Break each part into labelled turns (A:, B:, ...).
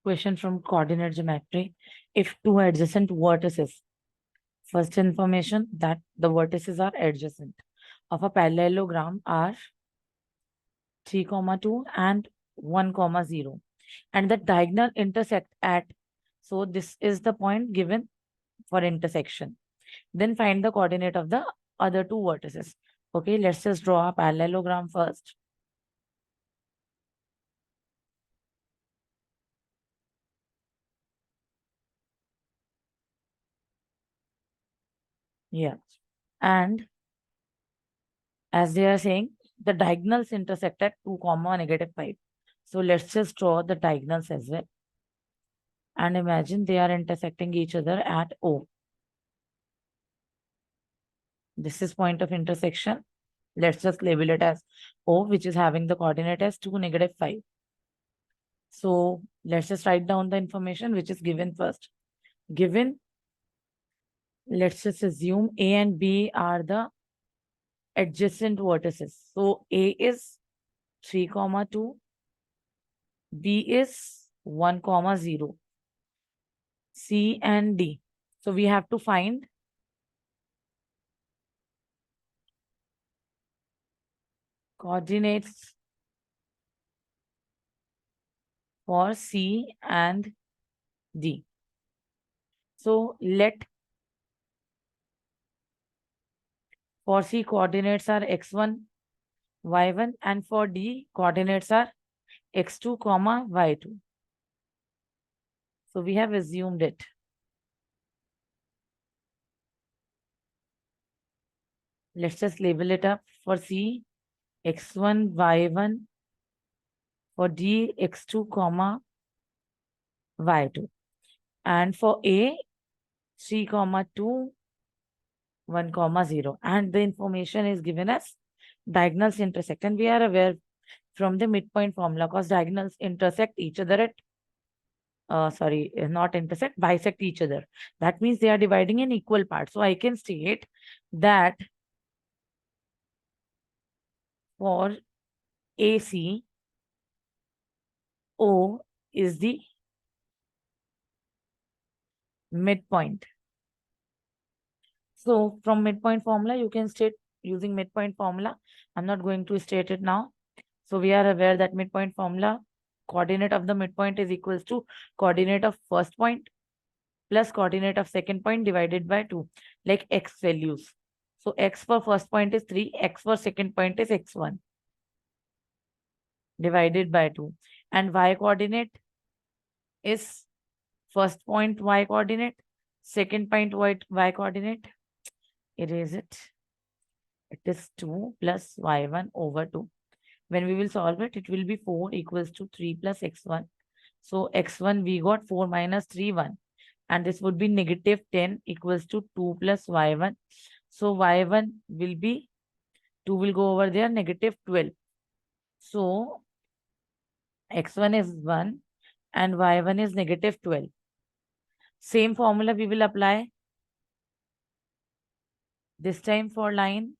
A: Question from coordinate geometry. If two adjacent vertices, first information that the vertices are adjacent of a parallelogram are 3, 2 and 1, 0. And the diagonal intersect at, so this is the point given for intersection. Then find the coordinate of the other two vertices. Okay, let's just draw a parallelogram first. Yeah. And as they are saying, the diagonals intersect at 2, -5. So let's just draw the diagonals as well. And imagine they are intersecting each other at O. This is point of intersection. Let's just label it as O, which is having the coordinate as 2, -5. So let's just write down the information which is given first. Given, let's just assume A and B are the adjacent vertices. So A is 3, 2, B is 1, 0, C and D. So we have to find coordinates for C and D. So let for C coordinates are x1, y1, and for D coordinates are x2, y2. So we have assumed it. Let's just label it up. For C, x1, y1. For D, x2, y2. And for A, 3, 2, 1, 0. And the information is given as diagonals intersect. And we are aware from the midpoint formula because diagonals intersect each other at not intersect, bisect each other. That means they are dividing in equal parts. So I can state that for AC, O is the midpoint. So from midpoint formula, you can state using midpoint formula. I'm not going to state it now. So we are aware that midpoint formula, coordinate of the midpoint is equals to coordinate of first point plus coordinate of second point divided by 2, like x values. So x for first point is 3, x for second point is x1 divided by 2. And y coordinate is first point y coordinate, second point y coordinate. Erase it. It is 2 plus y1 over 2. When we will solve it, it will be 4 equals to 3 plus x1. So x1 we got 4 minus 3, 1. And this would be negative 10 equals to 2 plus y1. So y1 will be, 2 will go over there, negative 12. So x1 is 1 and y1 is negative 12. Same formula we will apply. This time for line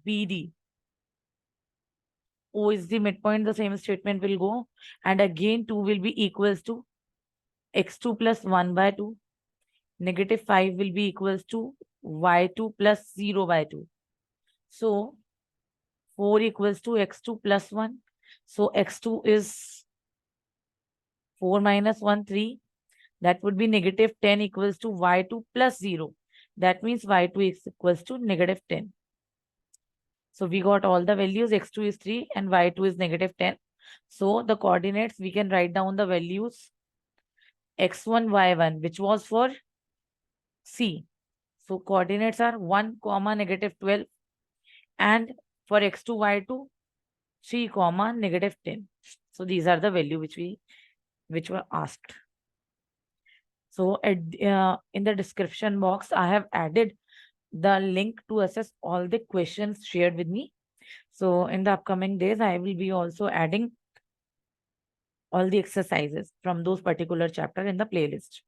A: BD. O is the midpoint, the same statement will go. And again 2 will be equals to x2 plus 1 by 2. Negative 5 will be equals to y2 plus 0 by 2. So 4 equals to x2 plus 1. So x2 is 4 minus 1, 3. That would be negative 10 equals to y2 plus 0. That means y2 is equals to negative 10. So we got all the values. X2 is 3 and y2 is negative 10. So the coordinates, we can write down the values x1, y1, which was for C. So coordinates are 1, negative 12. And for x2, y2, 3, negative 10. So these are the value which were asked. So in the description box, I have added the link to assess all the questions shared with me. So in the upcoming days, I will be also adding all the exercises from those particular chapter in the playlist.